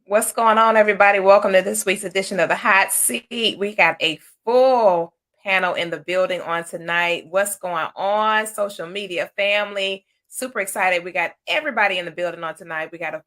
What's going on, everybody? Welcome to this week's edition of the Hot Seat. We got a full panel in the building on tonight. What's going on, social media family? Super excited. We got everybody in the building on tonight. We got a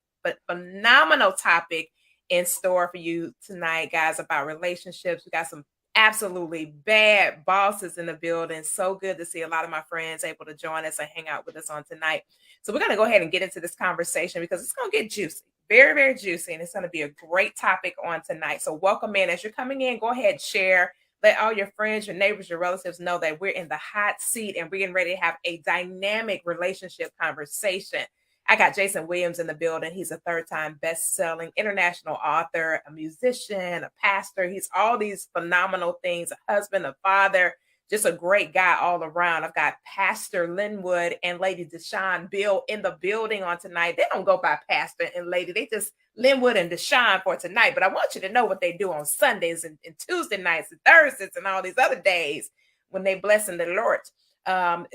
phenomenal topic in store for you tonight, guys, about relationships. We got some absolutely bad bosses in the building. So good to see a lot of my friends able to join us and hang out with us on tonight. So we're going to go ahead and get into this conversation because it's going to get juicy. Very, very juicy, and it's going to be a great topic on tonight. So welcome in. As you're coming in, go ahead and share. Let all your friends, your neighbors, your relatives know that we're in the hot seat and we're getting ready to have a dynamic relationship conversation. I got Jason Williams in the building. He's a third-time best-selling international author, a musician, a pastor. He's all these phenomenal things, a husband, a father, just a great guy all around. I've got Pastor Linwood and Lady Deshawn Bill in the building on tonight. They don't go by Pastor and Lady. They just Linwood and Deshawn for tonight. But I want you to know what they do on Sundays and Tuesday nights and Thursdays and all these other days when they bless in the Lord.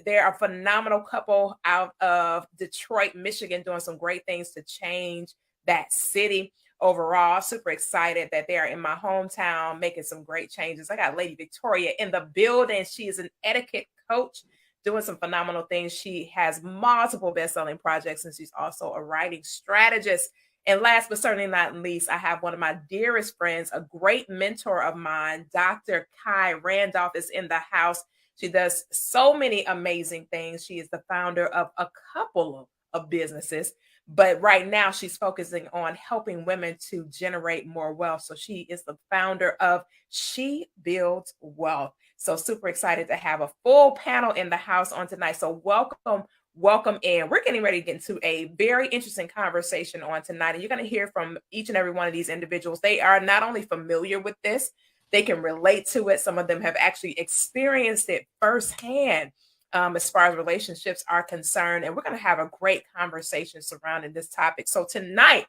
They're a phenomenal couple out of Detroit, Michigan, doing some great things to change that city. Overall, super excited that they're in my hometown making some great changes. I got Lady Victoria in the building. She is an etiquette coach doing some phenomenal things. She has multiple best-selling projects, and she's also a writing strategist. And last but certainly not least, I have one of my dearest friends, a great mentor of mine, Dr. Kai Randolph is in the house. She does so many amazing things. She is the founder of a couple of businesses. But right now, she's focusing on helping women to generate more wealth. So she is the founder of She Builds Wealth. So super excited to have a full panel in the house on tonight. So welcome in. We're getting ready to get into a very interesting conversation on tonight. And you're going to hear from each and every one of these individuals. They are not only familiar with this, they can relate to it. Some of them have actually experienced it firsthand. As far as relationships are concerned. And we're going to have a great conversation surrounding this topic. So tonight,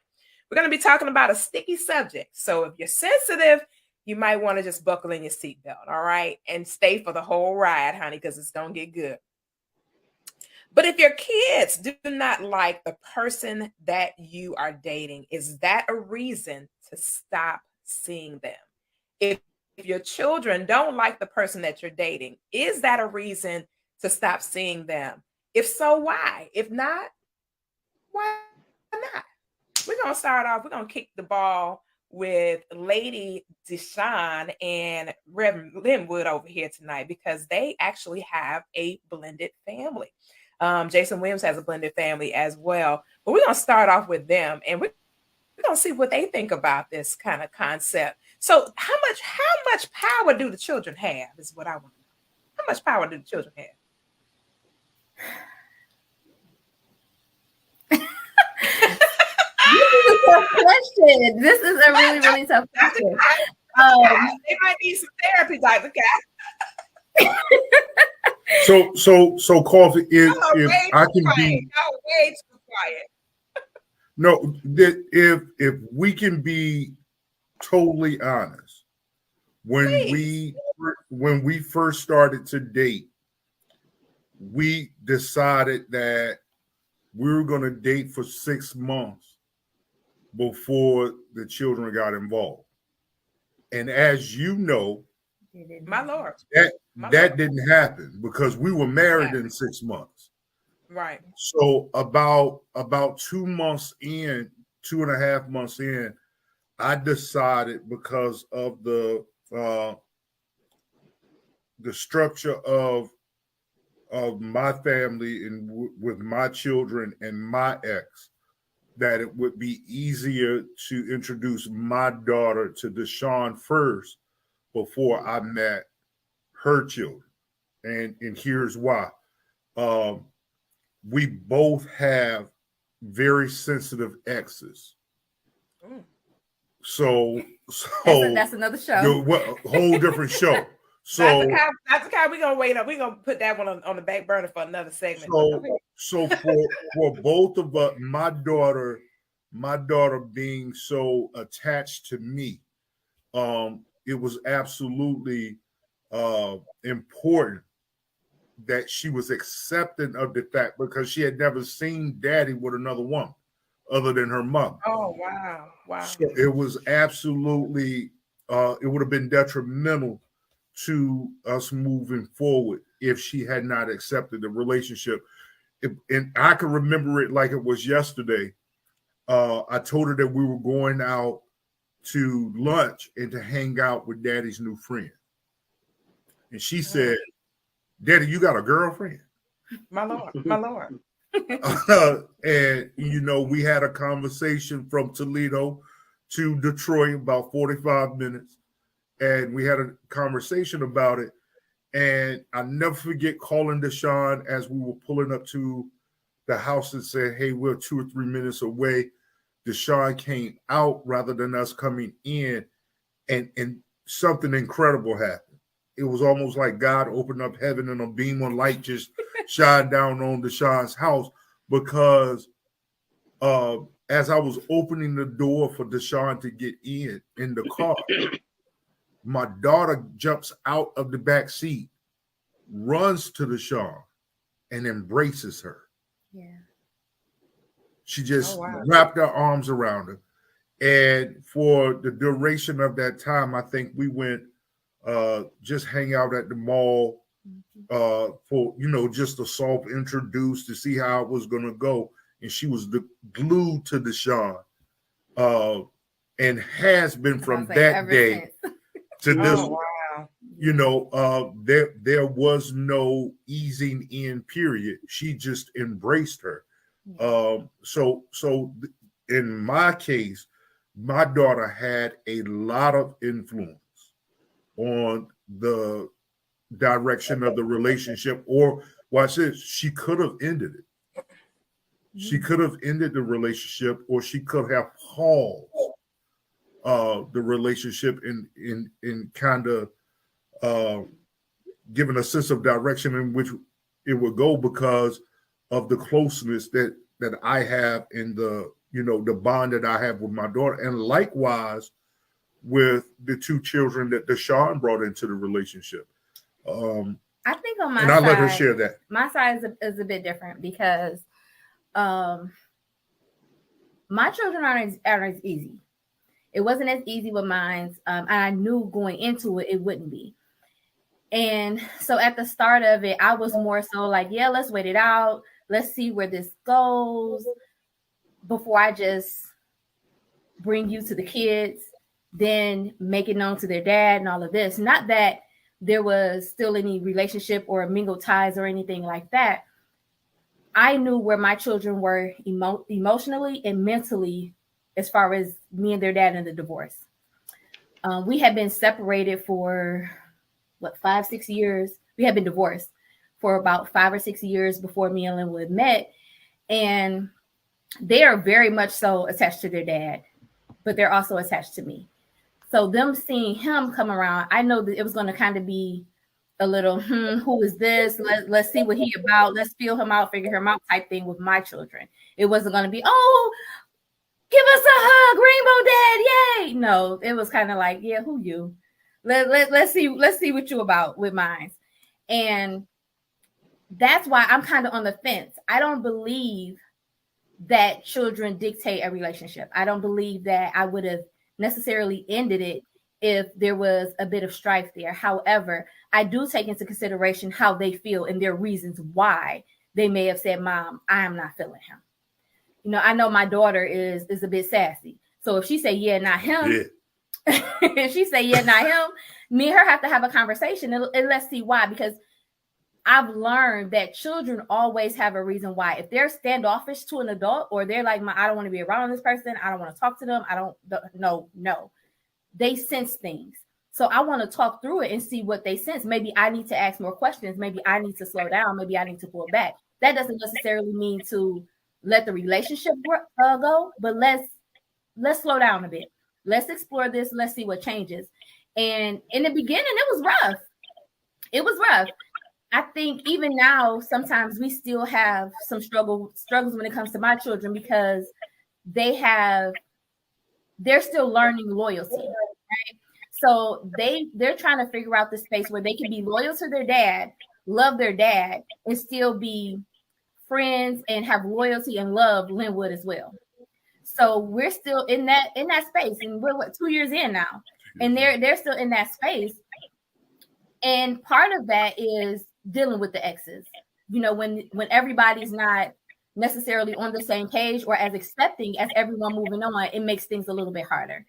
we're going to be talking about a sticky subject. So if you're sensitive, you might want to just buckle in your seatbelt, all right? And stay for the whole ride, honey, because it's going to get good. But if your kids do not like the person that you are dating, is that a reason to stop seeing them? If your children don't like the person that you're dating, is that a reason to stop seeing them? If so, why? If not, why not? We're going to start off, we're going to kick the ball with Lady Deshawn and Reverend Linwood over here tonight because they actually have a blended family. Jason Williams has a blended family as well. But we're going to start off with them and we're going to see what they think about this kind of concept. So how much power do the children have is what I want to know. How much power do the children have? This is a tough question. This is a really, really tough question. They might need some therapy, Dr. Cat. So Koffe, if I can be way too quiet. No, if we can be totally honest, when we first started to date, we decided that we were going to date for 6 months before the children got involved. And as you know, my Lord, that didn't happen because we were married in 6 months. Right. So about 2 months in, 2.5 months in, I decided because of the structure of my family and with my children and my ex, that it would be easier to introduce my daughter to Deshawn first before I met her children. And here's why. We both have very sensitive exes. So that's another show. Whole different show. So Dr. Kai, we're gonna wait up. We're gonna put that one on the back burner for another segment. So for both of us, my daughter being so attached to me, it was absolutely important that she was accepting of the fact because she had never seen daddy with another woman. other than her mother. Oh, wow. Wow. So it was absolutely, it would have been detrimental to us moving forward if she had not accepted the relationship. And I can remember it like it was yesterday. I told her that we were going out to lunch and to hang out with Daddy's new friend. And she said, Daddy, you got a girlfriend? My Lord. My Lord. And, we had a conversation from Toledo to Detroit, about 45 minutes. And we had a conversation about it. And I never forget calling Deshaun as we were pulling up to the house and said, hey, we're 2 or 3 minutes away. Deshaun came out rather than us coming in, and something incredible happened. It was almost like God opened up heaven and a beam of light just shined down on Deshaun's house, because as I was opening the door for Deshaun to get in the car, my daughter jumps out of the back seat, runs to Deshaun, and embraces her. Yeah. She just wrapped her arms around her. And for the duration of that time, I think we went just hang out at the mall for, just to soft introduce to see how it was going to go. And she was glued to Deshaun and has been from that day to this. Oh, wow. There was no easing in period. She just embraced her. So in my case, my daughter had a lot of influence on the direction of the relationship, or watch this, she could have ended it. She could have ended the relationship, or she could have paused the relationship in kind of given a sense of direction in which it would go, because of the closeness that I have in the bond that I have with my daughter, and likewise with the 2 children that Deshaun brought into the relationship. I think on my side, let her share that. My side is a bit different, because my children aren't as easy. It wasn't as easy with mine, and I knew going into it wouldn't be. And so at the start of it, I was more so like, yeah, let's wait it out. Let's see where this goes before I just bring you to the kids, then make it known to their dad and all of this. Not that there was still any relationship or mingled ties or anything like that. I knew where my children were emotionally and mentally as far as me and their dad in the divorce. We had been separated for 5-6 years. We had been divorced for about 5 or 6 years before me and Linwood met. And they are very much so attached to their dad, but they're also attached to me. So them seeing him come around, I know that it was going to kind of be a little, who is this? Let's see what he about. Let's feel him out, figure him out type thing with my children. It wasn't going to be, oh, give us a hug, Rainbow Dad, yay. No, it was kind of like, yeah, who you? Let's see what you about with mine. And that's why I'm kind of on the fence. I don't believe that children dictate a relationship. I don't believe that I would have necessarily ended it if there was a bit of strife there. However, I do take into consideration how they feel and their reasons why they may have said, Mom, I am not feeling him. I know my daughter is a bit sassy. So if she say, yeah, not him, if she say, yeah, not him, me and her have to have a conversation and let's see why. Because I've learned that children always have a reason why. If they're standoffish to an adult, or they're like, I don't want to be around this person, I don't want to talk to them, no. They sense things. So I want to talk through it and see what they sense. Maybe I need to ask more questions. Maybe I need to slow down. Maybe I need to pull back. That doesn't necessarily mean to let the relationship go, but let's slow down a bit. Let's explore this. Let's see what changes. And in the beginning, it was rough. I think even now, sometimes we still have some struggles when it comes to my children, because they're still learning loyalty, right? So they're trying to figure out the space where they can be loyal to their dad, love their dad, and still be friends and have loyalty and love Linwood as well. So we're still in that space, and we're 2 years in now, and they're still in that space. And part of that is dealing with the exes. You know, when everybody's not necessarily on the same page or as accepting as everyone moving on, it makes things a little bit harder.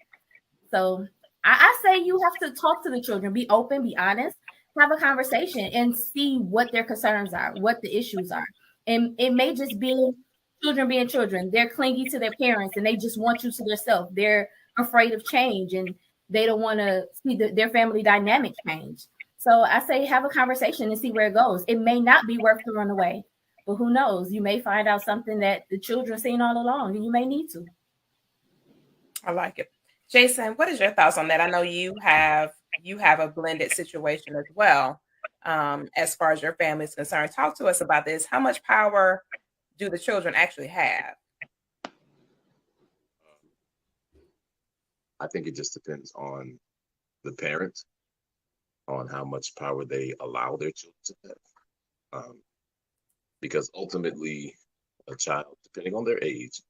So I say you have to talk to the children, be open, be honest, have a conversation, and see what their concerns are, what the issues are. And it may just be children being children. They're clingy to their parents and they just want you to themselves. They're afraid of change and they don't want to see their family dynamic change. So I say have a conversation and see where it goes. It may not be worth throwing away, but who knows? You may find out something that the children seen all along and you may need to. I like it. Jason, what is your thoughts on that? I know you have a blended situation as well, as far as your family is concerned. Talk to us about this. How much power do the children actually have? I think it just depends on the parents, on how much power they allow their children to have. Because ultimately, a child, depending on their age,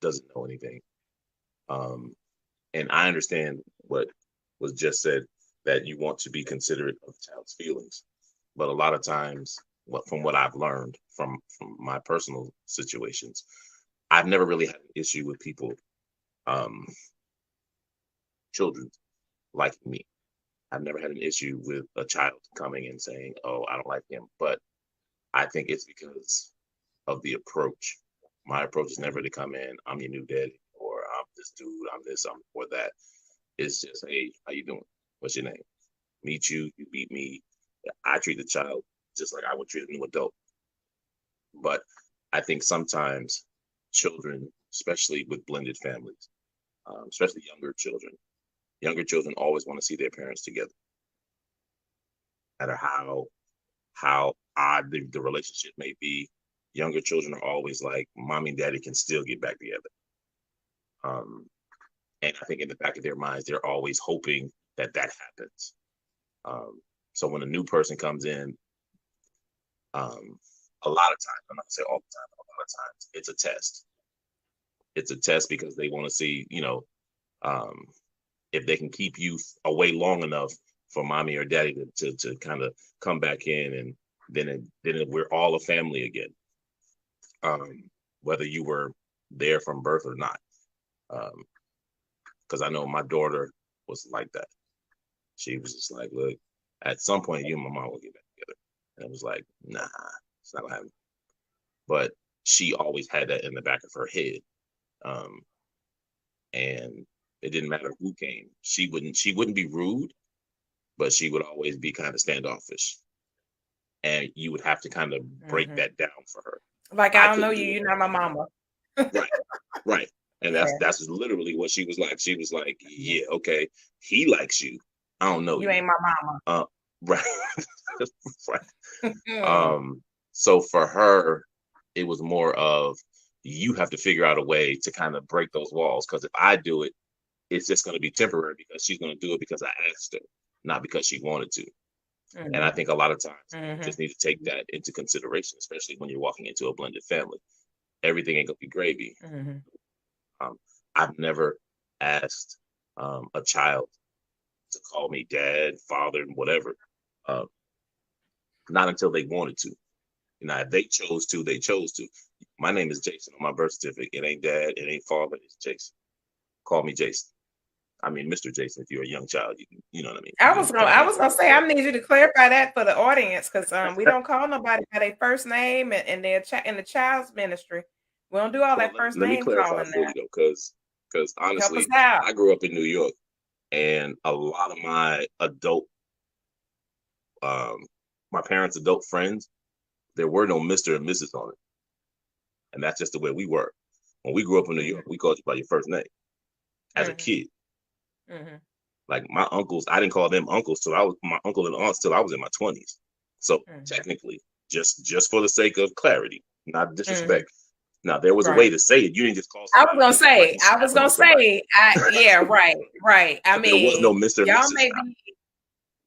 doesn't know anything. And I understand what was just said, that you want to be considerate of the child's feelings. But a lot of times, from what I've learned from my personal situations, I've never really had an issue with people, children like me. I've never had an issue with a child coming and saying, oh, I don't like him. But I think it's because of the approach. My approach is never to come in, I'm your new daddy, or I'm this dude, I'm this, I'm or that. It's just, hey, how you doing? What's your name? Meet you, you meet me. I treat the child just like I would treat a new adult. But I think sometimes children, especially with blended families, especially younger children always want to see their parents together. No matter how odd the relationship may be, younger children are always like, mommy and daddy can still get back together. And I think in the back of their minds, they're always hoping that happens. So when a new person comes in, a lot of times, I'm not gonna say all the time, but a lot of times it's a test. It's a test because they want to see, if they can keep you away long enough for mommy or daddy to kind of come back in, and then we're all a family again. Whether you were there from birth or not. Because I know my daughter was like that. She was just like, look, at some point you and my mom will get back together. And it was like, nah, it's not gonna happen. But she always had that in the back of her head. And it didn't matter who came. She wouldn't be rude, but she would always be kind of standoffish. And you would have to kind of break that down for her. Like, I don't know you, you're not my mama. Right. And that's literally what she was like. She was like, yeah, okay, he likes you. I don't know. You ain't my mama. Right. Right. So for her, it was more of, you have to figure out a way to kind of break those walls. Because if I do it, it's just going to be temporary, because she's going to do it because I asked her, not because she wanted to. And I think a lot of times you just need to take that into consideration, especially when you're walking into a blended family. Everything ain't gonna be gravy. I've never asked a child to call me dad, father, whatever. Not until they wanted to. If they chose to, they chose to. My name is Jason on my birth certificate. It ain't dad, it ain't father, it's Jason. Call me Jason. I mean, Mr. Jason, if you're a young child, you know what I mean? I was gonna say, I need you to clarify that for the audience, because we don't call nobody by their first name and their in the child's ministry. We don't do all that first name calling. Let me clarify fully though, because honestly, I grew up in New York, and a lot of my adult, my parents' adult friends, there were no Mr. and Mrs. on it, and that's just the way we were. When we grew up in New York, we called you by your first name as a kid. Like my uncles, I didn't call them uncles till I was my uncle and aunts till I was in my 20s. So technically, just for the sake of clarity, not disrespect. Now there was a way to say it. You didn't just call. I was gonna say. Yeah, right. I mean, there was no Mr. Y'all Mrs. may be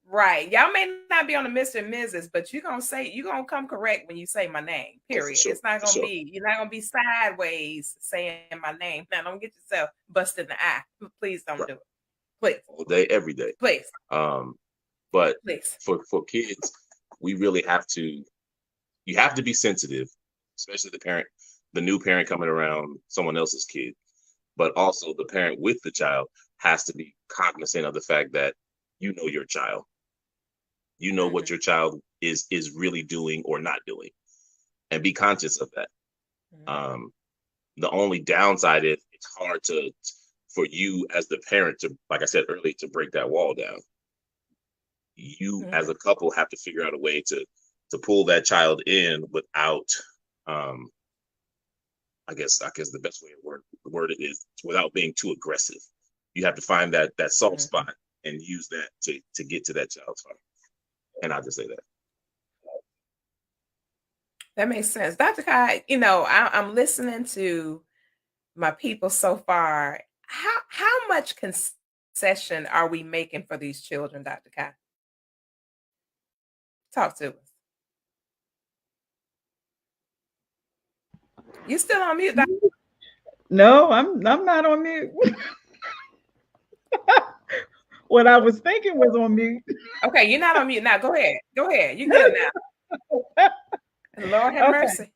Right. Y'all may not be on the Mr. and Mrs., but you're gonna come correct when you say my name. Oh, for Period. sure. It's not For gonna sure. be, you're not gonna be sideways saying my name. Now don't get yourself busted in the eye. Please don't Right. do it. Please. All day, every day. Please. But Please. for kids, we really have to, you have to be sensitive, especially the new parent coming around someone else's kid. But also the parent with the child has to be cognizant of the fact that you know your child. You know what your child is really doing or not doing, and be conscious of that. The only downside is it's hard for you as the parent to, like I said earlier, to break that wall down. You as a couple have to figure out a way to pull that child in without, I guess the best way to word it is without being too aggressive. You have to find that soft spot and use that to get to that child's heart. And I'll just say that. That makes sense. Dr. Kai, I'm listening to my people so far. How much concession are we making for these children, Dr. Kai? Talk to us. You still on mute, Dr. No, I'm not on mute. What I was thinking was on mute. Okay, you're not on mute now. Go ahead. Go ahead. You good now. Lord have mercy.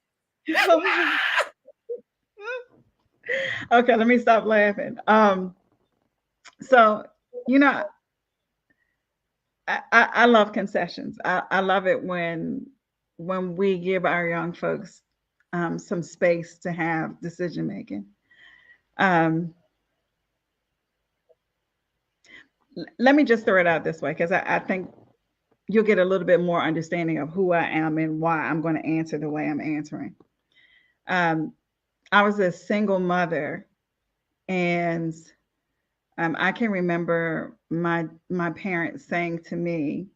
Okay, let me stop laughing. So, I love concessions. I love it when we give our young folks some space to have decision making. Let me just throw it out this way, because I think you'll get a little bit more understanding of who I am and why I'm going to answer the way I'm answering. I was a single mother, and I can remember my parents saying to me,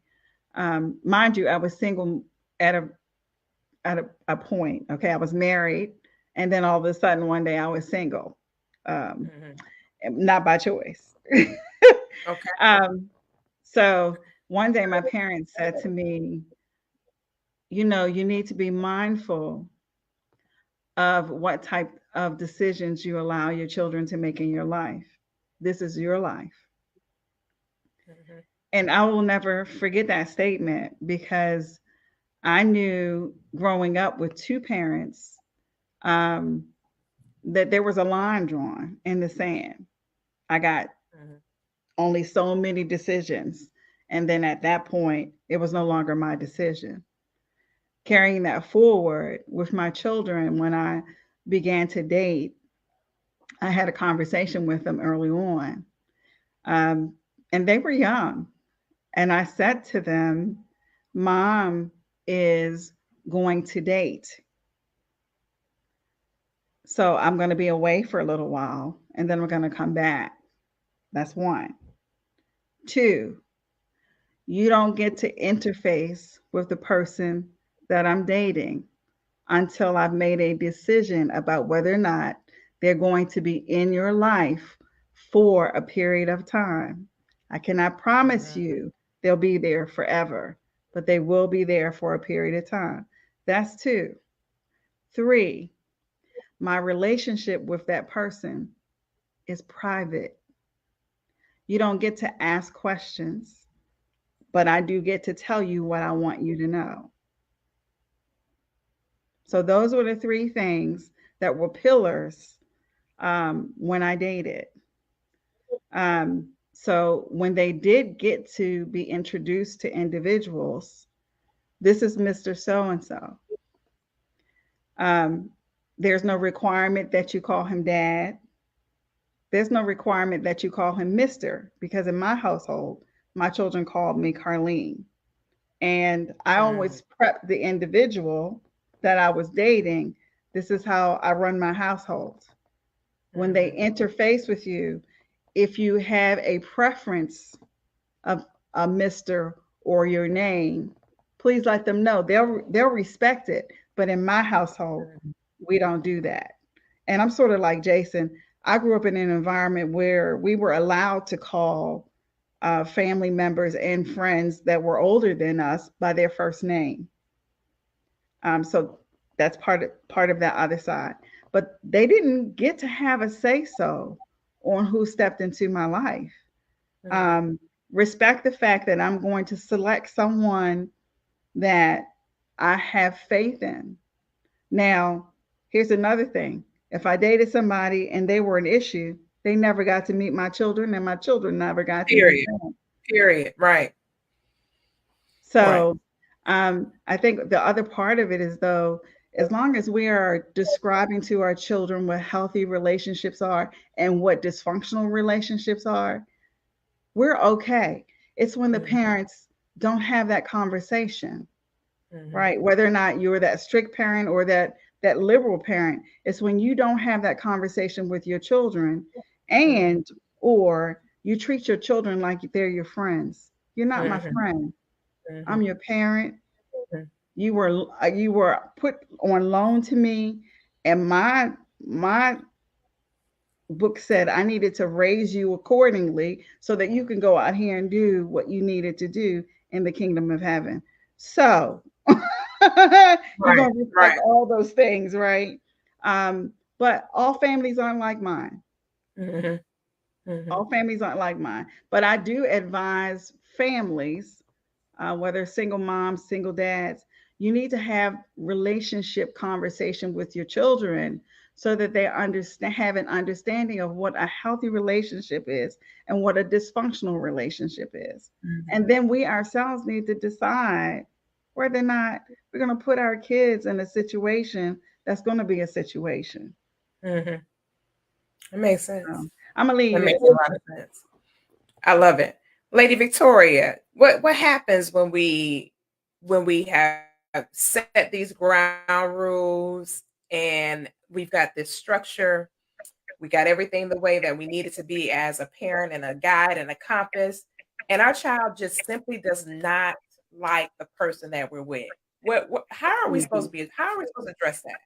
mind you, I was single at a point. Okay, I was married, and then all of a sudden one day I was single, not by choice. Okay. So one day my parents said to me, you need to be mindful of what type of decisions you allow your children to make in your life. This is your life. And I will never forget that statement, because I knew growing up with two parents that there was a line drawn in the sand. I got only so many decisions. And then at that point, it was no longer my decision. Carrying that forward with my children, when I began to date, I had a conversation with them early on. And they were young. And I said to them, Mom is going to date. So I'm going to be away for a little while, and then we're going to come back. That's one. Two, you don't get to interface with the person that I'm dating until I've made a decision about whether or not they're going to be in your life for a period of time. I cannot promise you they'll be there forever, but they will be there for a period of time. That's two. Three, my relationship with that person is private. You don't get to ask questions, but I do get to tell you what I want you to know. So those were the three things that were pillars when I dated. So when they did get to be introduced to individuals, this is Mr. So-and-so. There's no requirement that you call him dad. There's no requirement that you call him Mr., because in my household, my children called me Carlene. And I always prepped the individual that I was dating. This is how I run my household. When they interface with you, if you have a preference of a Mr. or your name, please let them know. They'll respect it. But in my household, we don't do that. And I'm sort of like Jason. I grew up in an environment where we were allowed to call family members and friends that were older than us by their first name. So that's part of that other side. But they didn't get to have a say so on who stepped into my life. Um, Respect the fact that I'm going to select someone that I have faith in. Now, here's another thing. If I dated somebody and they were an issue, they never got to meet my children, and my children never got to meet them. Period. Right. So I think the other part of it is, though, as long as we are describing to our children what healthy relationships are and what dysfunctional relationships are, we're okay. It's when the parents don't have that conversation, right? Whether or not you're that strict parent or that liberal parent, it's when you don't have that conversation with your children, and or you treat your children like they're your friends. You're not my friend. I'm your parent. You were put on loan to me, and my book said I needed to raise you accordingly so that you can go out here and do what you needed to do in the kingdom of heaven. So you're going to respect all those things, right? But all families aren't like mine. All families aren't like mine. But I do advise families, whether single moms, single dads, you need to have relationship conversation with your children so that they have an understanding of what a healthy relationship is and what a dysfunctional relationship is. And then we ourselves need to decide whether or not we're going to put our kids in a situation that's going to be a situation. It makes sense. I'm going to leave you. That makes a lot of sense. I love it. Lady Victoria, what happens when we have set these ground rules and we've got this structure, we got everything the way that we need it to be as a parent and a guide and a compass, and our child just simply does not like the person that we're with? How are we supposed to address that?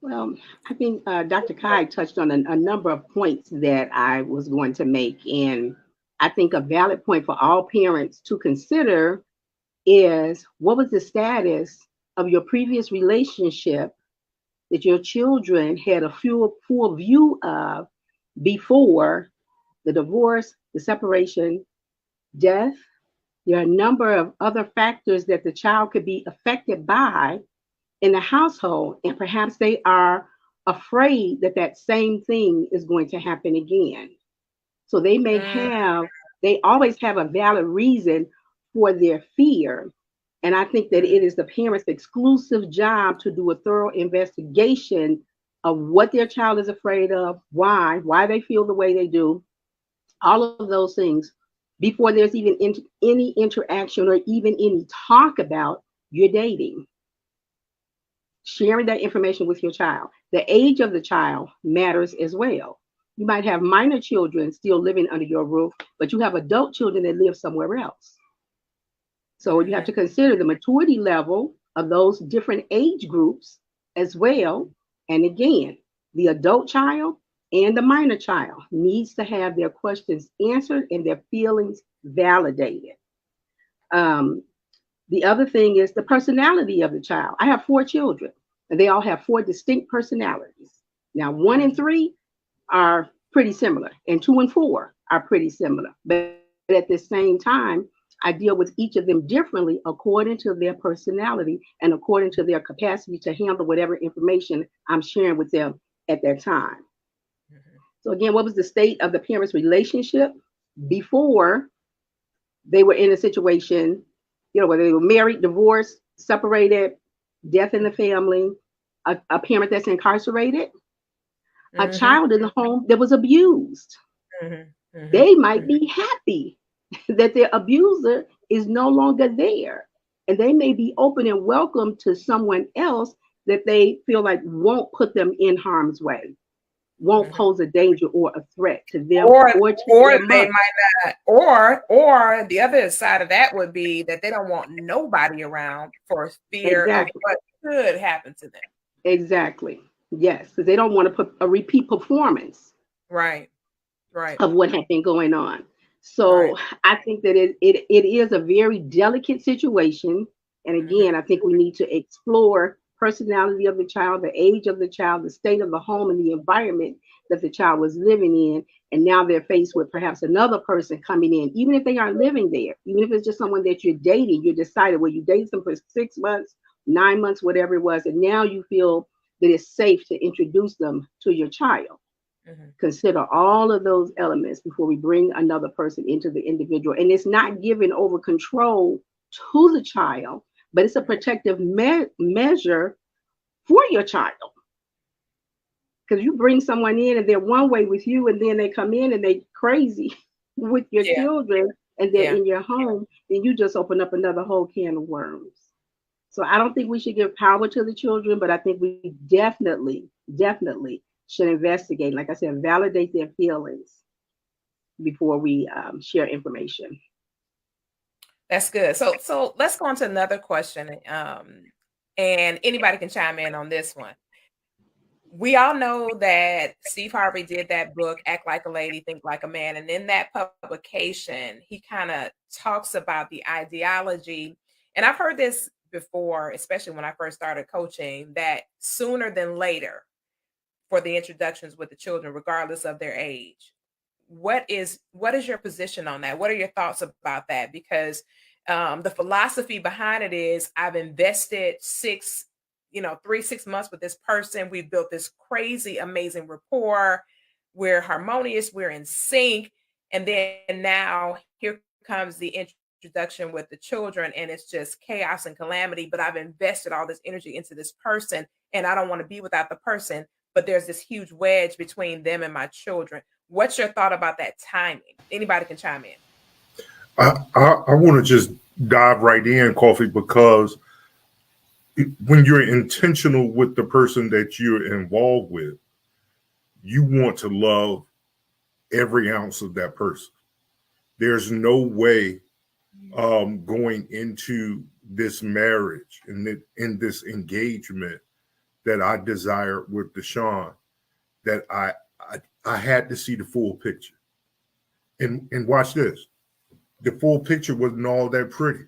Well, I think Dr. Kai touched on a number of points that I was going to make. And I think a valid point for all parents to consider is, what was the status of your previous relationship that your children had a full view of before the divorce, the separation, death? There are a number of other factors that the child could be affected by in the household, and perhaps they are afraid that that same thing is going to happen again. So they always have a valid reason for their fear. And I think that it is the parents' exclusive job to do a thorough investigation of what their child is afraid of, why they feel the way they do, all of those things, before there's even any interaction or even any talk about your dating. Sharing that information with your child. The age of the child matters as well. You might have minor children still living under your roof, but you have adult children that live somewhere else. So you have to consider the maturity level of those different age groups as well. And again, the adult child and the minor child needs to have their questions answered and their feelings validated. The other thing is the personality of the child. I have 4 children, and they all have 4 distinct personalities. Now, 1 and 3 are pretty similar, and 2 and 4 are pretty similar. But at the same time, I deal with each of them differently according to their personality and according to their capacity to handle whatever information I'm sharing with them at that time. So again, what was the state of the parents' relationship before they were in a situation, whether they were married, divorced, separated, death in the family, a parent that's incarcerated, a child in the home that was abused? They might be happy that their abuser is no longer there. And they may be open and welcome to someone else that they feel like won't put them in harm's way, won't pose a danger or a threat to them or to their they might not, or the other side of that would be that they don't want nobody around for fear of what could happen to them. Exactly. Yes, because they don't want to put a repeat performance right of what had been going on. So I think that it is a very delicate situation. And again, I think we need to explore personality of the child, the age of the child, the state of the home, and the environment that the child was living in. And now they're faced with perhaps another person coming in, even if they aren't living there, even if it's just someone that you're dating, you decided, well, you dated them for 6 months, 9 months, whatever it was, and now you feel that it's safe to introduce them to your child. Consider all of those elements before we bring another person into the individual. And it's not giving over control to the child, but it's a protective measure for your child. Because you bring someone in and they're one way with you, and then they come in and they crazy with your children, and they're in your home, then you just open up another whole can of worms. So I don't think we should give power to the children, but I think we definitely should investigate, like I said, validate their feelings before we share information. That's good. So let's go on to another question. And anybody can chime in on this one. We all know that Steve Harvey did that book, Act Like a Lady, Think Like a Man. And in that publication, he kind of talks about the ideology. And I've heard this before, especially when I first started coaching, that sooner than later, for the introductions with the children, regardless of their age. What is your position on that? What are your thoughts about that? Because the philosophy behind it is, I've invested 6 months with this person. We've built this crazy, amazing rapport. We're harmonious. We're in sync. And then now here comes the introduction with the children, and it's just chaos and calamity. But I've invested all this energy into this person, and I don't want to be without the person. But there's this huge wedge between them and my children. What's your thought about that timing? Anybody can chime in. I want to just dive right in, Koffe, because when you're intentional with the person that you're involved with, you want to love every ounce of that person. There's no way going into this marriage and in this engagement that I desire with Deshaun, that I had to see the full picture. And watch this. The full picture wasn't all that pretty.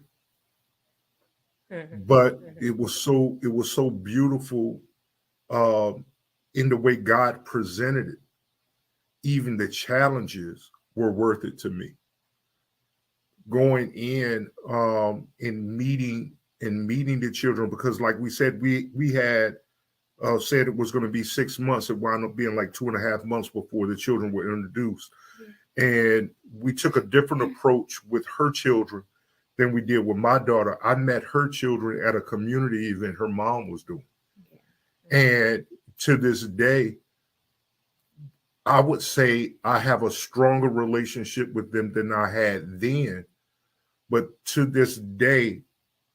But it was so beautiful in the way God presented it. Even the challenges were worth it to me. Going in and meeting the children, because like we said, we had said it was going to be 6 months. It wound up being like 2.5 months before the children were introduced. And we took a different approach with her children than we did with my daughter. I met her children at a community event her mom was doing. And to this day, I would say I have a stronger relationship with them than I had then. But to this day,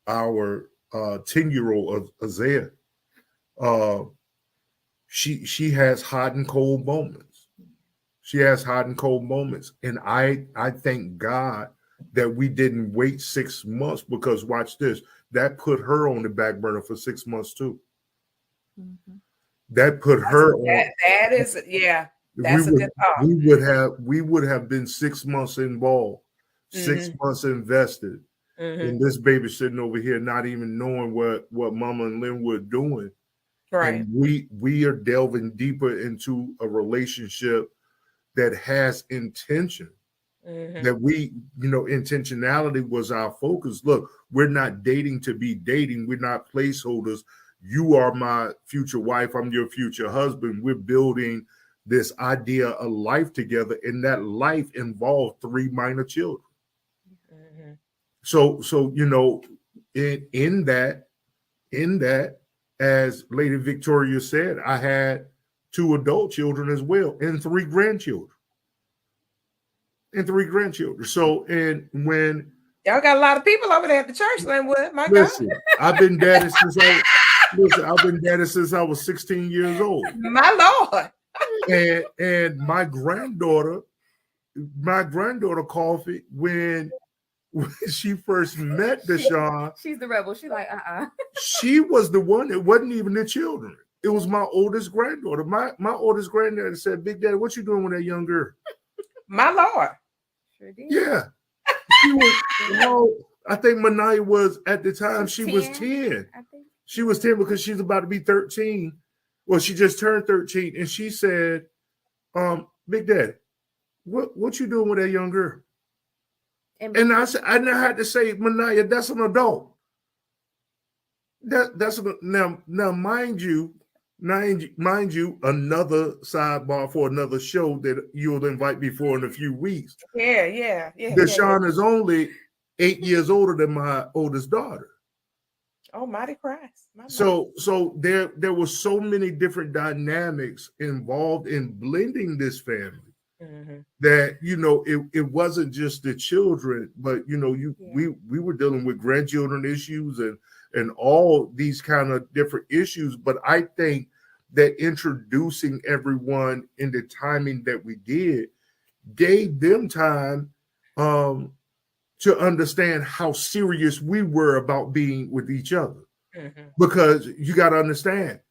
our 10-year-old Isaiah, she has hot and cold moments. She has hot and cold moments. And I thank God that we didn't wait 6 months, because watch this, that put her on the back burner for 6 months too. That put her on. That is, that's a good thought. We would have been 6 months involved, 6 months invested. And this baby sitting over here not even knowing what Mama and Lynn were doing. Right. And we are delving deeper into a relationship that has intention. That intentionality was our focus. Look, we're not dating to be dating. We're not placeholders. You are my future wife. I'm your future husband. We're building this idea of life together, and that life involved 3 minor children. So in that, as Lady Victoria said, I had 2 adult children as well, and 3 grandchildren. So, and when y'all got a lot of people over there at the church, Linwood, my listen, God. I've been daddy since I was 16 years old. My Lord. And my granddaughter Koffe, when she first met Deshaun, she's the rebel. She's like, she was the one that wasn't even the children. It was my oldest granddaughter. My oldest granddaughter said, "Big Daddy, what you doing with that young girl?" My Lord. Sure did. Yeah. She was, well, I think Manaya was at the time, she was 10. I think. She was 10 because she's about to be 13. Well, she just turned 13. And she said, Big Daddy, what you doing with that young girl? And I said, I had to say, Manaya, that's an adult. Now, mind you, another sidebar for another show that you'll invite me for in a few weeks. Yeah. Deshaun is only 8 years older than my oldest daughter. Oh, mighty Christ. So there were so many different dynamics involved in blending this family that, you know, it wasn't just the children, but, you know, we were dealing with grandchildren issues and all these kind of different issues. But I think that introducing everyone in the timing that we did gave them time to understand how serious we were about being with each other. Because you got to understand,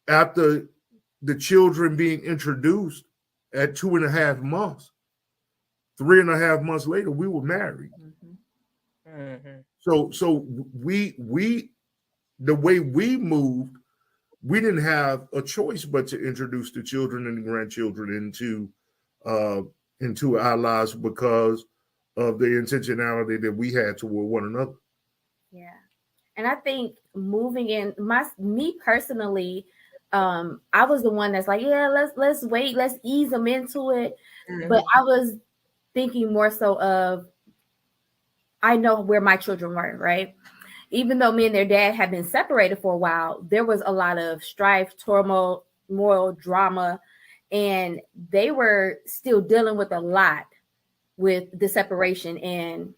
after the children being introduced at 2.5 months, 3.5 months later, we were married. So we the way we moved, we didn't have a choice but to introduce the children and the grandchildren into our lives because of the intentionality that we had toward one another. Yeah. And I think moving in, me personally, I was the one that's like, yeah, let's wait, let's ease them into it. But I was thinking more so of, I know where my children were, right? Even though me and their dad had been separated for a while, there was a lot of strife, turmoil, drama, and they were still dealing with a lot with the separation and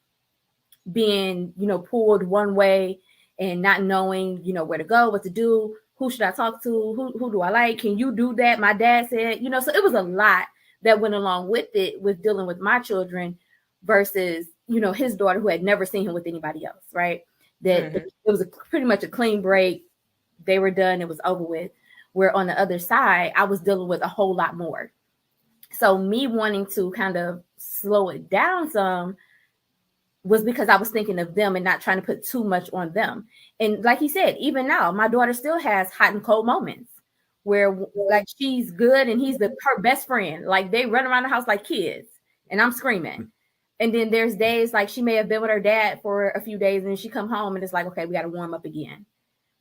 being, you know, pulled one way and not knowing, you know, where to go, what to do, who should I talk to, who do I like, can you do that? My dad said, you know, so it was a lot that went along with it, with dealing with my children versus, you know, his daughter who had never seen him with anybody else, right? That it was pretty much a clean break. They were done. It was over with. Where on the other side, I was dealing with a whole lot more. So me wanting to kind of slow it down some was because I was thinking of them and not trying to put too much on them. And like he said, even now, my daughter still has hot and cold moments where like she's good and he's her best friend. Like they run around the house like kids and I'm screaming. And then there's days like she may have been with her dad for a few days and then she come home and it's like, okay, we got to warm up again.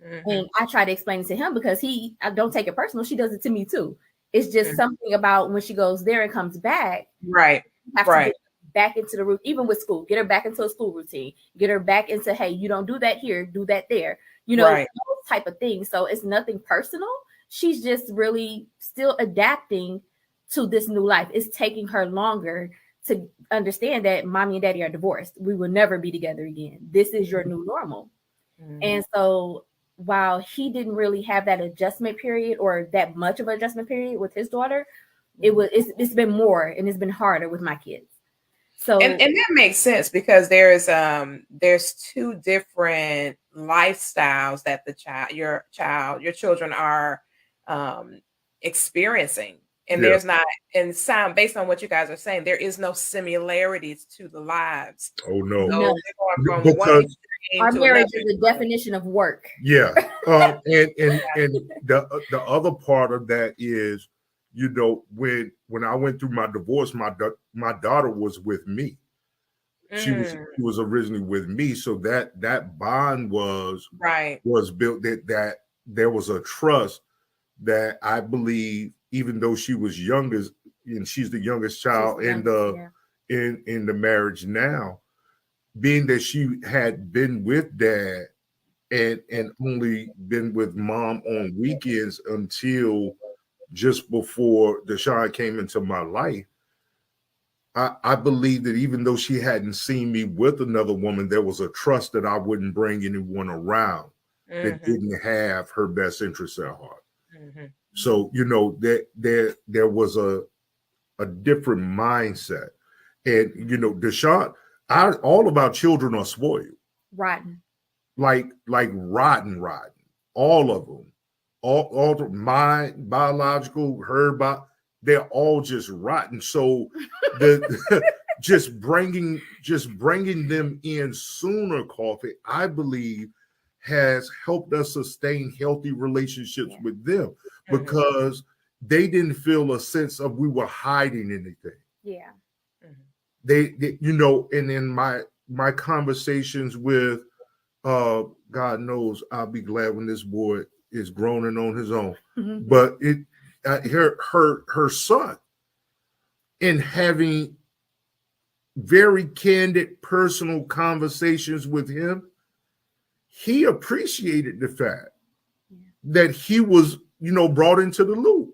And I try to explain it to him because I don't take it personal. She does it to me too. It's just something about when she goes there and comes back. Right. Have to get back into the routine, even with school, get her back into a school routine, get her back into, hey, you don't do that here, do that there, you know, those type of things. So it's nothing personal. She's just really still adapting to this new life. It's taking her longer to understand that mommy and daddy are divorced. We will never be together again. This is your new normal. And so while he didn't really have that adjustment period or that much of an adjustment period with his daughter, it's been more and it's been harder with my kids. So and that makes sense because there's two different lifestyles that your children are experiencing. And there's not, and sound based on what you guys are saying, there is no similarities to the lives. Oh no. So they're going from one our marriage is a definition of work. Yeah. And the other part of that is, you know, when I went through my divorce, my daughter was with me. She was originally with me, so that bond was built. That there was a trust that I believe, even though she was youngest, and she's the youngest child in the marriage now, being that she had been with dad and only been with mom on weekends until just before Deshaun came into my life, I believe that even though she hadn't seen me with another woman, there was a trust that I wouldn't bring anyone around that didn't have her best interests at heart. So, you know, there was a different mindset. And, you know, Deshaun, all of our children are spoiled. Rotten. Like rotten. All of them. All my biological, they're all just rotten. So just bringing them in sooner, Koffe, I believe, has helped us sustain healthy relationships with them, because they didn't feel a sense of we were hiding anything. Yeah. They and in my conversations with God knows I'll be glad when this boy is grown and on his own. But her son, in having very candid personal conversations with him, he appreciated the fact that he was, brought into the loop.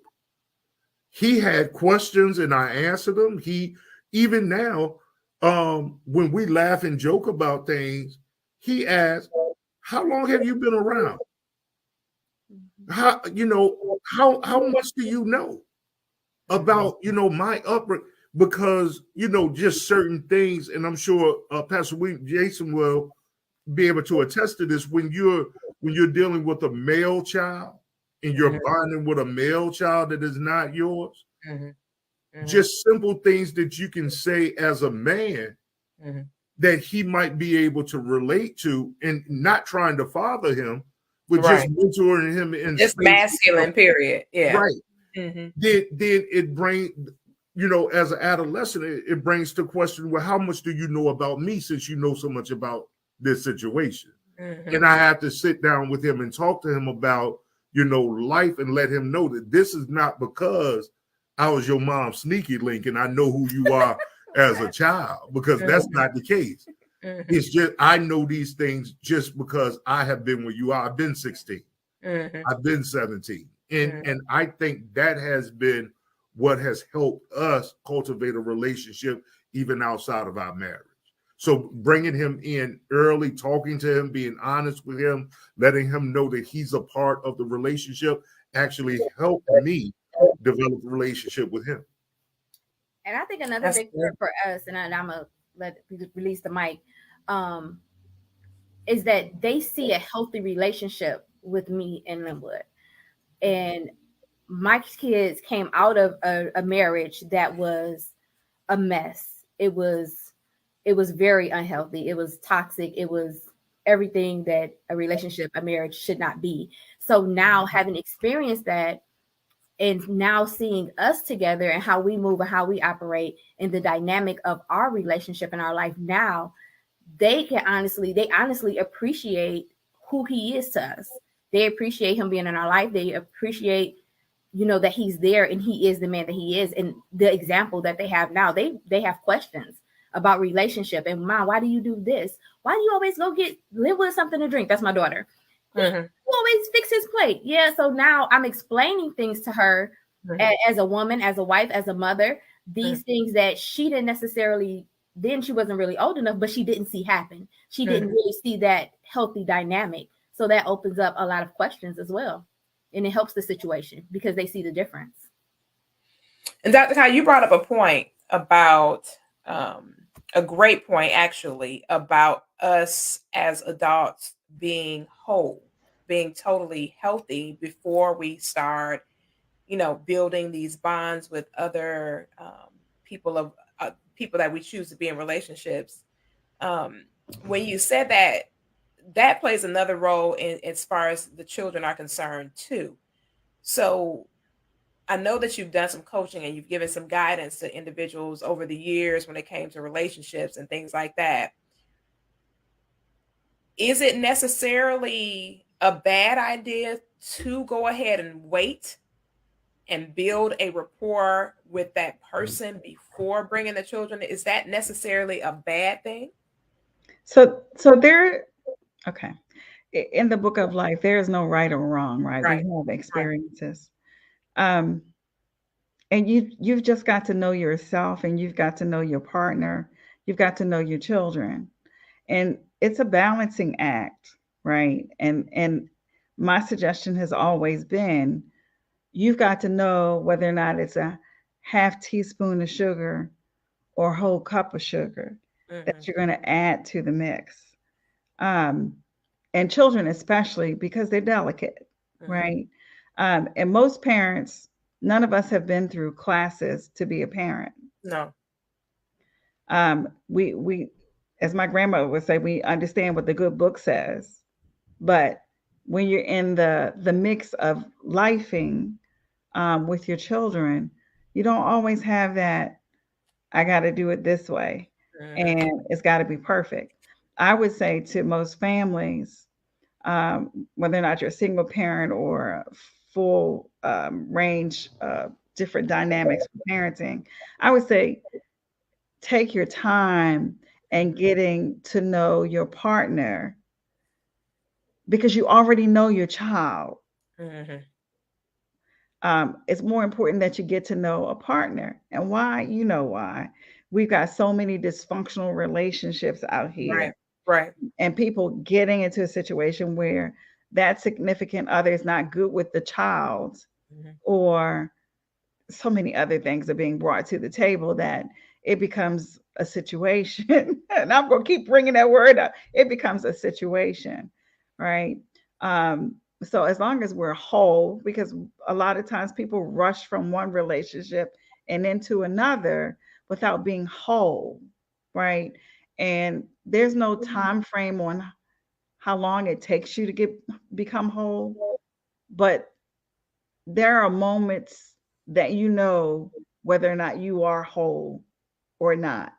He had questions and I answered them. He, even now, when we laugh and joke about things, he asks, how long have you been around? How much do you know about, my upbringing? Because, just certain things, and I'm sure Pastor Jason will be able to attest to this, when you're dealing with a male child and you're bonding with a male child that is not yours, just simple things that you can say as a man that he might be able to relate to, and not trying to father him, but just mentoring him in just masculine, period. Yeah. Right. Then it brings, as an adolescent, it brings to question, well, how much do you know about me, since you know so much about this situation? And I have to sit down with him and talk to him about, life, and let him know that this is not because I was your mom's sneaky link and I know who you are as a child, because that's not the case. It's just, I know these things just because I have been where you are. I've been 16. I've been 17. And I think that has been what has helped us cultivate a relationship even outside of our marriage. So bringing him in early, talking to him, being honest with him, letting him know that he's a part of the relationship actually helped me develop a relationship with him. And I think another big thing for us, and I'm going to release the mic, is that they see a healthy relationship with me and Linwood. And my kids came out of a marriage that was a mess. It was very unhealthy. It was toxic. It was everything that a relationship, a marriage should not be. So now, having experienced that, and now seeing us together and how we move and how we operate and the dynamic of our relationship in our life now, they honestly appreciate who he is to us. They appreciate him being in our life. They appreciate, that he's there and he is the man that he is. And the example that they have now, they have questions about relationship. And Mom, why do you do this? Why do you always go live with something to drink? That's my daughter. You always fix his plate. Yeah. So now I'm explaining things to her as a woman, as a wife, as a mother, these things that she didn't necessarily, then she wasn't really old enough, but she didn't see happen. She didn't really see that healthy dynamic. So that opens up a lot of questions as well. And it helps the situation because they see the difference. And Dr. Kai, you brought up a point about, a great point actually, about us as adults being whole, being totally healthy before we start, building these bonds with other people that we choose to be in relationships. When you said that plays another role in as far as the children are concerned too. So I know that you've done some coaching and you've given some guidance to individuals over the years when it came to relationships and things like that. Is it necessarily a bad idea to go ahead and wait and build a rapport with that person before bringing the children? Is that necessarily a bad thing? So there, okay. In the book of life, there is no right or wrong, right? We have experiences. And you've just got to know yourself, and you've got to know your partner. You've got to know your children. And it's a balancing act, right? And my suggestion has always been, you've got to know whether or not it's a half teaspoon of sugar or a whole cup of sugar that you're going to add to the mix. And children especially, because they're delicate, right? And most parents, none of us have been through classes to be a parent. No. We, as my grandmother would say, we understand what the good book says, but when you're in the mix of lifing with your children, you don't always have that. I got to do it this way, and it's got to be perfect. I would say to most families, whether or not you're a single parent or full range different dynamics for parenting, I would say take your time and getting to know your partner because you already know your child. Mm-hmm. It's more important that you get to know a partner. And why? You know why. We've got so many dysfunctional relationships out Right. here, Right. and people getting into a situation where that significant other is not good with the child, Mm-hmm. or so many other things are being brought to the table that it becomes a situation. And I'm going to keep bringing that word up. It becomes a situation, right? So as long as we're whole, because a lot of times people rush from one relationship and into another without being whole, right? And there's no time frame on how long it takes you to become whole, but there are moments that you know whether or not you are whole or not.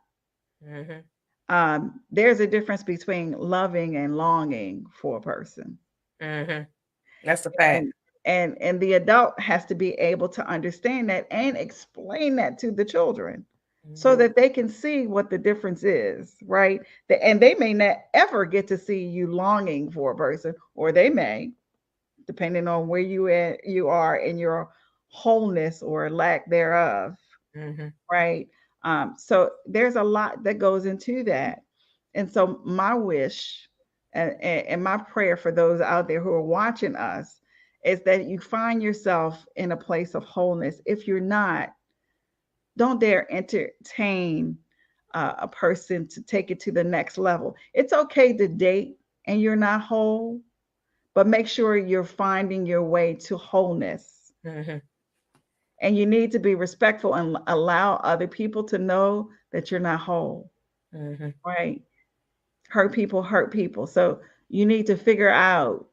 Mm-hmm. There's a difference between loving and longing for a person, Mm-hmm. That's a fact. and and the adult has to be able to understand that and explain that to the children so Mm-hmm. that they can see what the difference is, right? And they may not ever get to see you longing for a person, or they may, depending on where you are in your wholeness or lack thereof, Mm-hmm. right? So there's a lot that goes into that. And so my wish and my prayer for those out there who are watching us is that you find yourself in a place of wholeness. If you're not, don't dare entertain a person to take it to the next level. It's okay to date and you're not whole, but make sure you're finding your way to wholeness. Mm-hmm. And you need to be respectful and allow other people to know that you're not whole, Mm-hmm. right? Hurt people. So you need to figure out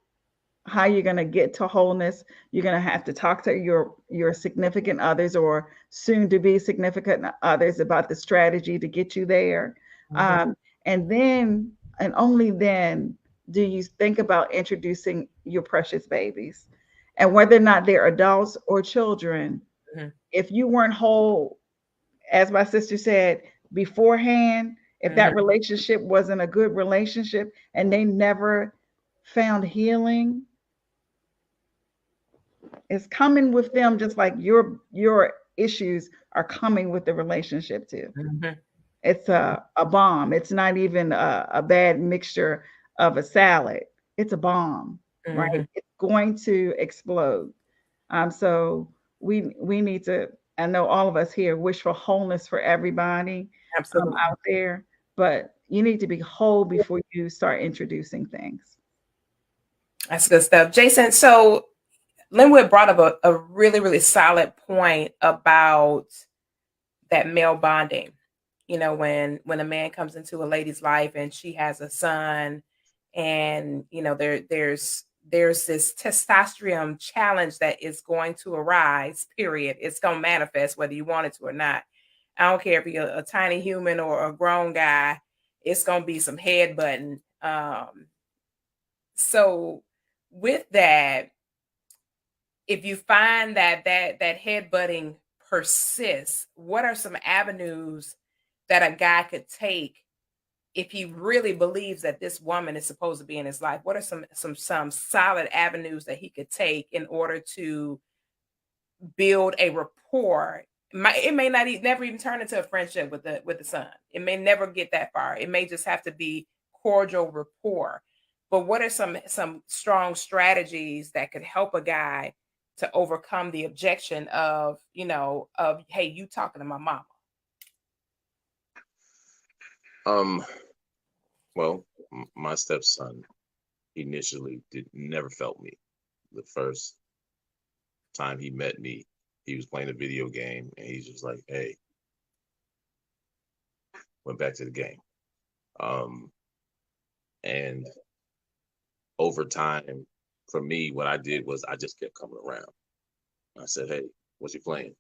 how you're going to get to wholeness. You're going to have to talk to your significant others or soon to be significant others about the strategy to get you there. Mm-hmm. Um, and then, and only then, do you think about introducing your precious babies. And whether or not they're adults or children, Mm-hmm. if you weren't whole, as my sister said beforehand, if Mm-hmm. that relationship wasn't a good relationship and they never found healing, it's coming with them just like your issues are coming with the relationship too. Mm-hmm. It's a bomb. It's not even a bad mixture of a salad. It's a bomb, Mm-hmm. right? It's going to explode. So we need to. I know all of us here wish for wholeness for everybody Absolutely. out there, but you need to be whole before you start introducing things. That's good stuff. Jason, so Linwood brought up a really, really solid point about that male bonding. You know, when a man comes into a lady's life and she has a son, and you know there's this testosterone challenge that is going to arise. Period. It's going to manifest whether you want it to or not. I don't care if you're a tiny human or a grown guy. It's going to be some headbutting. So with that, if you find that headbutting persists, what are some avenues that a guy could take if he really believes that this woman is supposed to be in his life? What are some solid avenues that he could take in order to build a rapport? It may not never even turn into a friendship with the son. It may never get that far. It may just have to be cordial rapport. But what are some strong strategies that could help a guy to overcome the objection of, of, hey, you talking to my mama? Well, my stepson initially never felt me. The first time he met me, he was playing a video game and he's just like, "Hey, went back to the game. And over time, for me, what I did was I just kept coming around. I said, hey, what you playing?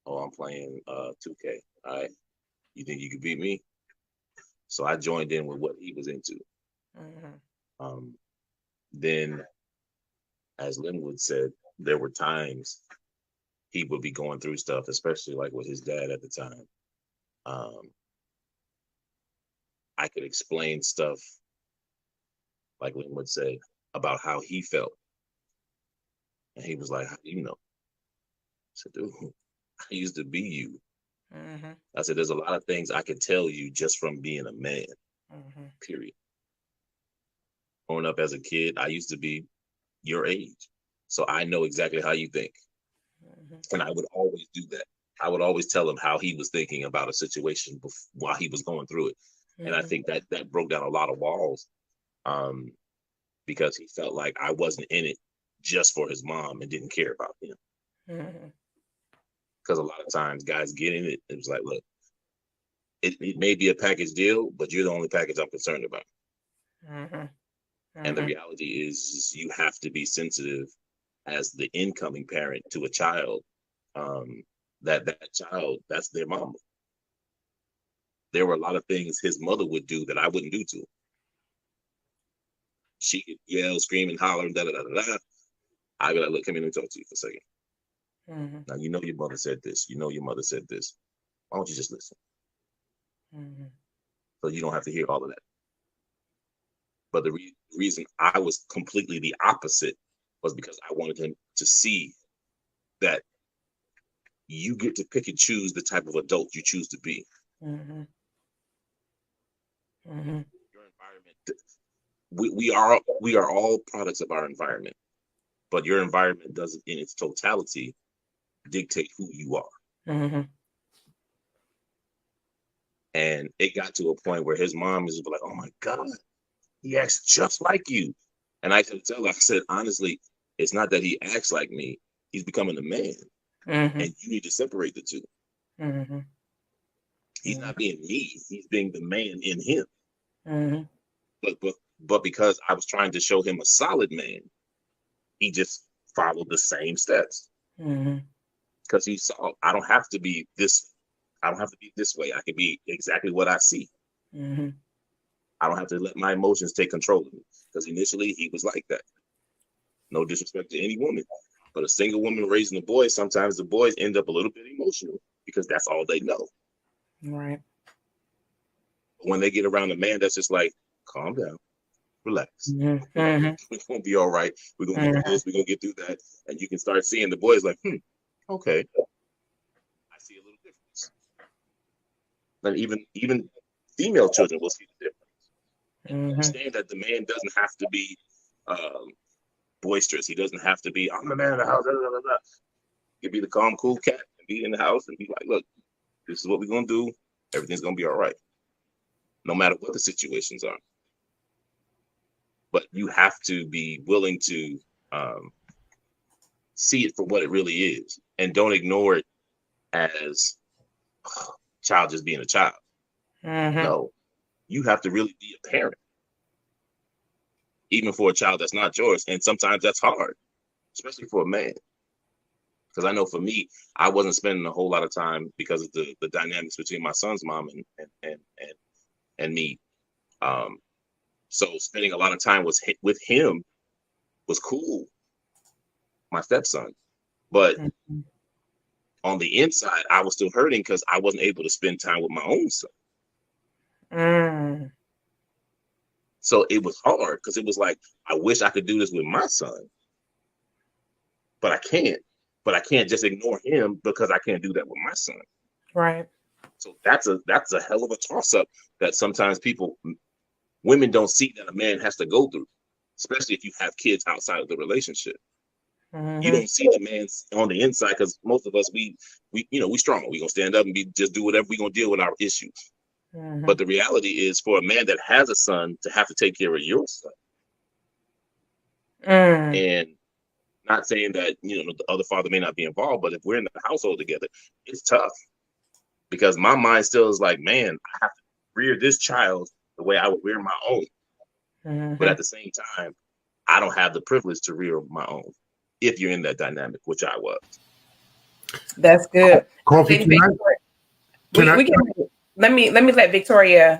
Oh, I'm playing 2K. All right. You think you could beat me? So I joined in with what he was into. Then, as Linwood said, there were times he would be going through stuff, especially like with his dad at the time. I could explain stuff, like Linwood said, about how he felt. And he was like, how do you know? I said, dude, I used to be you. I said, there's a lot of things I could tell you just from being a man, period. Growing up as a kid, I used to be your age. So I know exactly how you think. And I would always do that. I would always tell him how he was thinking about a situation while he was going through it. And I think that broke down a lot of walls, because he felt like I wasn't in it just for his mom and didn't care about him. Because a lot of times guys get in it, it was like, look, it may be a package deal, but you're the only package I'm concerned about. And the reality is you have to be sensitive as the incoming parent to a child, that child, that's their mama. There were a lot of things his mother would do that I wouldn't do to him. She could yell, scream, and holler, and da-da-da-da-da. I'd be like, look, come here, let me talk to you for a second. Now, you know your mother said this. You know your mother said this. Why don't you just listen? So you don't have to hear all of that. But the reason I was completely the opposite was because I wanted him to see that you get to pick and choose the type of adult you choose to be. Your environment, we are all products of our environment, but your environment doesn't, in its totality, dictate who you are. And it got to a point where his mom is like, oh my God, he acts just like you. And I could tell her, I said, honestly, it's not that he acts like me, he's becoming a man. And you need to separate the two. He's not being me, he's being the man in him. But because I was trying to show him a solid man, he just followed the same steps. Because he saw, I don't have to be this way. I can be exactly what I see. I don't have to let my emotions take control of me. Because initially he was like that. No disrespect to any woman, but a single woman raising a boy, sometimes the boys end up a little bit emotional because that's all they know. Right. When they get around a man that's just like, calm down, relax. We're gonna be all right. We're gonna get through this, we're gonna get through that. And you can start seeing the boys like, okay, I see a little difference. And even female children will see the difference. Understand that the man doesn't have to be boisterous. He doesn't have to be, I'm the man of the house. Blah, blah, blah. He can be the calm, cool cat and be in the house and be like, look, this is what we're gonna do. Everything's gonna be all right, no matter what the situations are. But you have to be willing to see it for what it really is, and don't ignore it as child just being a child. No, you have to really be a parent, even for a child that's not yours. And sometimes that's hard, especially for a man. Because I know for me, I wasn't spending a whole lot of time because of the dynamics between my son's mom and me. So spending a lot of time with him was cool, my stepson. But on the inside, I was still hurting because I wasn't able to spend time with my own son. So it was hard because it was like, I wish I could do this with my son, but I can't. But I can't just ignore him because I can't do that with my son. Right. So that's a hell of a toss-up that sometimes women don't see that a man has to go through, especially if you have kids outside of the relationship. You don't see the man on the inside because most of us, we strong. We're gonna stand up and just do whatever we're gonna deal with our issues. But the reality is, for a man that has a son to have to take care of your son, and not saying that the other father may not be involved, but if we're in the household together, it's tough because my mind still is like, man, I have to rear this child the way I would rear my own. But at the same time, I don't have the privilege to rear my own if you're in that dynamic, which I was. That's good. Koffe, Let me let Victoria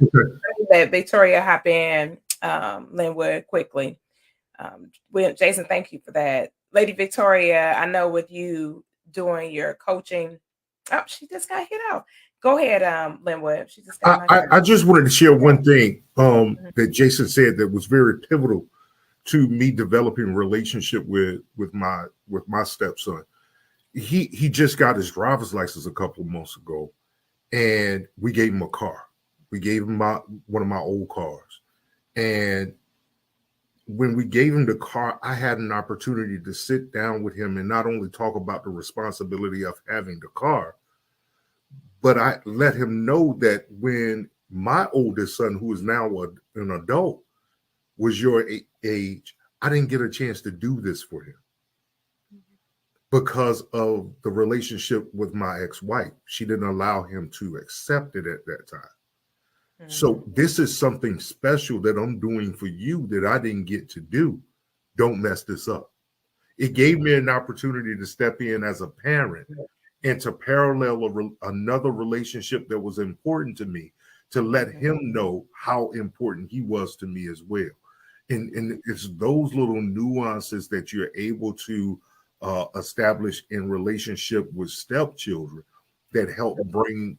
hop in, Linwood, quickly. Jason, thank you for that. Lady Victoria, I know with you doing your coaching, she just got hit out. Go ahead, Linwood. She just got I just wanted to share one thing that Jason said that was very pivotal to me developing a relationship with my stepson. He just got his driver's license a couple of months ago, and we gave him a car. We gave him one of my old cars, and when we gave him the car, I had an opportunity to sit down with him and not only talk about the responsibility of having the car, but I let him know that when my oldest son, who is now an adult, was your age, I didn't get a chance to do this for him because of the relationship with my ex-wife. She didn't allow him to accept it at that time. So this is something special that I'm doing for you that I didn't get to do. Don't mess this up. It gave me an opportunity to step in as a parent and to parallel another relationship that was important to me, to let him know how important he was to me as well. And it's those little nuances that you're able to establish in relationship with stepchildren that help bring,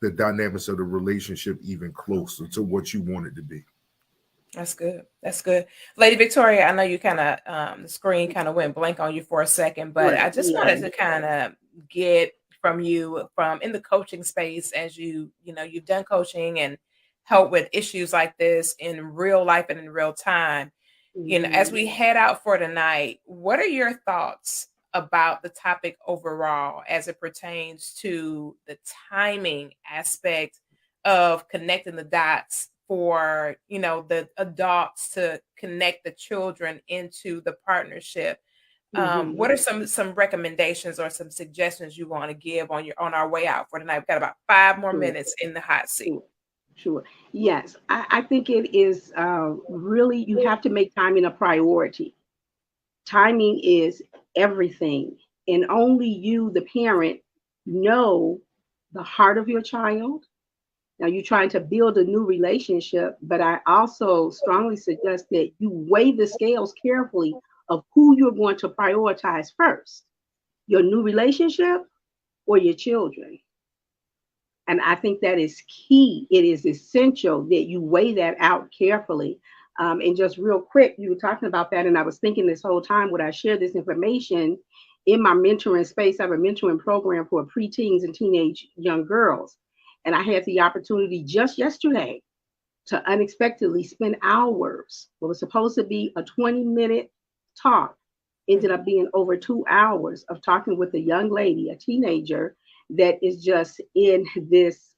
the dynamics of the relationship even closer to what you want it to be. That's good. That's good. Lady Victoria, I know you kind of, the screen kind of went blank on you for a second, but I just wanted to kind of get from you from in the coaching space, as you've done coaching and help with issues like this in real life and in real time. As we head out for tonight, what are your thoughts about the topic overall as it pertains to the timing aspect of connecting the dots for the adults to connect the children into the partnership? What are some recommendations or some suggestions you want to give on our way out for tonight? We've got about 5 more minutes in the hot seat. Sure. Yes, I think it is really, you have to make timing a priority. Timing is everything. And only you, the parent, know the heart of your child. Now you're trying to build a new relationship, but I also strongly suggest that you weigh the scales carefully of who you're going to prioritize first, your new relationship or your children. And I think that is key. It is essential that you weigh that out carefully. And just real quick, you were talking about that, and I was thinking this whole time, would I share this information in my mentoring space? I have a mentoring program for preteens and teenage young girls. And I had the opportunity just yesterday to unexpectedly spend hours. What was supposed to be a 20-minute talk ended up being over 2 hours of talking with a young lady, a teenager, that is just in this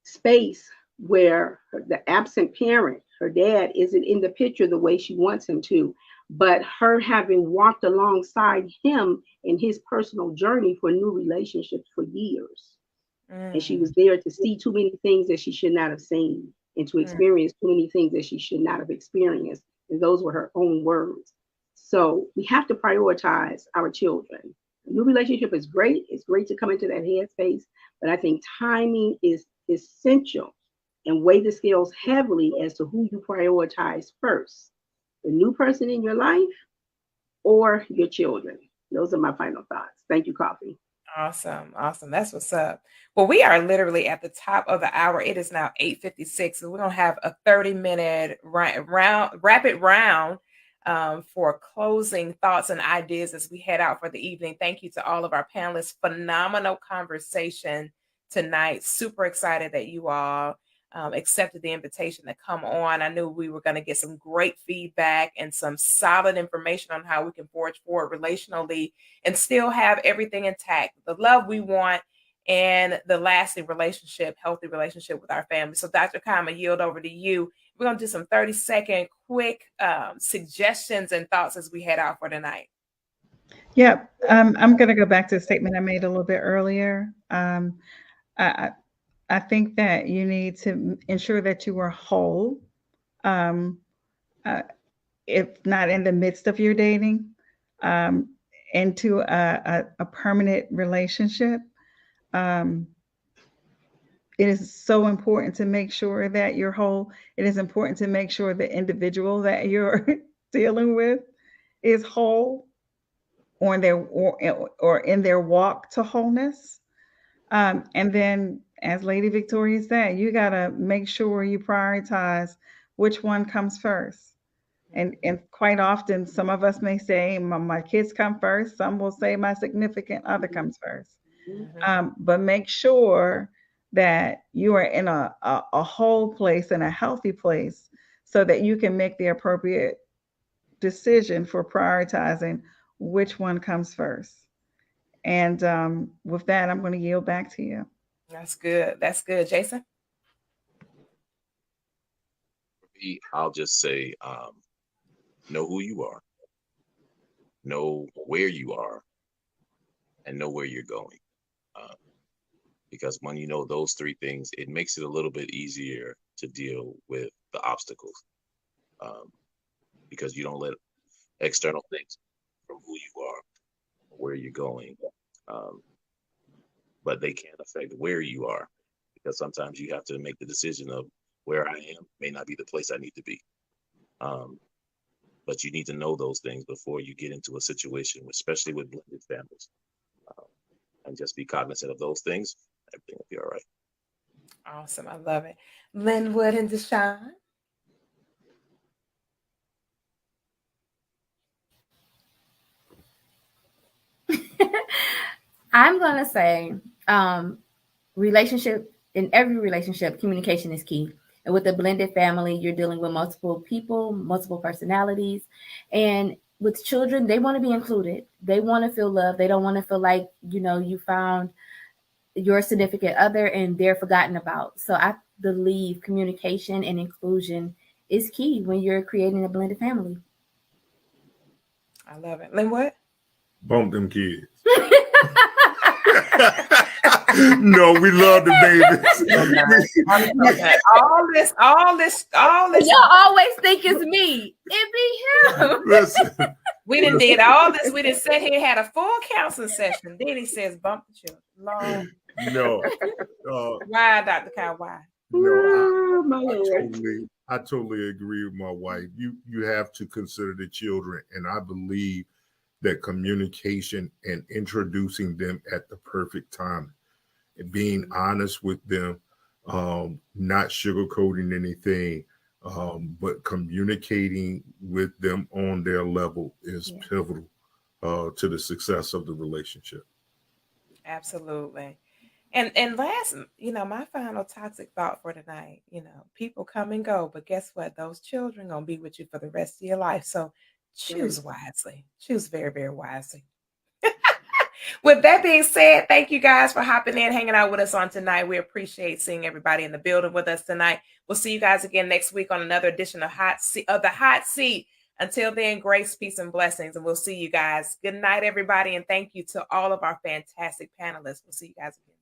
space where the absent parent, her dad, isn't in the picture the way she wants him to, but her having walked alongside him in his personal journey for new relationships for years. And she was there to see too many things that she should not have seen and to experience too many things that she should not have experienced. And those were her own words. So we have to prioritize our children. A new relationship is great. It's great to come into that headspace, but I think timing is essential, and weigh the scales heavily as to who you prioritize first, the new person in your life or your children. Those are my final thoughts. Thank you, Koffe. Awesome. That's what's up. Well, we are literally at the top of the hour. It is now 8:56. So we're going to have a 30-minute rapid round for closing thoughts and ideas as we head out for the evening. Thank you to all of our panelists. Phenomenal conversation tonight. Super excited that you all accepted the invitation to come on. I knew we were going to get some great feedback and some solid information on how we can forge forward relationally and still have everything intact, the love we want and the lasting relationship, healthy relationship with our family. So Dr. Kama, yield over to you. We're going to do some 30-second quick suggestions and thoughts as we head out for tonight. Yeah, I'm going to go back to the statement I made a little bit earlier. I I think that you need to ensure that you are whole. Um, if not in the midst of your dating, um, into a permanent relationship. Um, it is so important to make sure that you're whole. It is important to make sure the individual that you're dealing with is whole or in their walk to wholeness. And then, as Lady Victoria said, you got to make sure you prioritize which one comes first. And quite often, some of us may say, my kids come first. Some will say, my significant other comes first. But make sure that you are in a whole place and a healthy place so that you can make the appropriate decision for prioritizing which one comes first. And with that, I'm going to yield back to you. That's good. That's good. Jason? I'll just say, know who you are, know where you are, and know where you're going. Because when you know those three things, it makes it a little bit easier to deal with the obstacles. Because you don't let external things from who you are, where you're going, but they can affect where you are. Because sometimes you have to make the decision of where I am may not be the place I need to be. But you need to know those things before you get into a situation, especially with blended families. And just be cognizant of those things. Everything will be all right. Awesome. I love it. Linwood and Deshawn? I'm going to say relationship, in every relationship, communication is key. And with a blended family, you're dealing with multiple people, multiple personalities. And with children, they want to be included. They want to feel loved. They don't want to feel like, you found your significant other and they're forgotten about. So I believe communication and inclusion is key when you're creating a blended family. I love it. Linwood? Bump them kids. No, we love the babies. all this. Y'all always think it's me. It be him. Listen, We done did all this. We done sat here, had a full counseling session. Then he says, bump the children. Lord. no. Why, Dr. Kyle? Why? No, I totally agree with my wife. You have to consider the children, and I believe that communication and introducing them at the perfect time, and being honest with them, not sugarcoating anything, but communicating with them on their level is pivotal to the success of the relationship. Absolutely. And last, my final toxic thought for tonight, people come and go, but guess what? Those children gonna be with you for the rest of your life. So choose wisely. Choose very, very wisely. With that being said, thank you guys for hopping in, hanging out with us on tonight. We appreciate seeing everybody in the building with us tonight. We'll see you guys again next week on another edition of the Hot Seat. Until then, grace, peace, and blessings. And we'll see you guys. Good night, everybody. And thank you to all of our fantastic panelists. We'll see you guys again.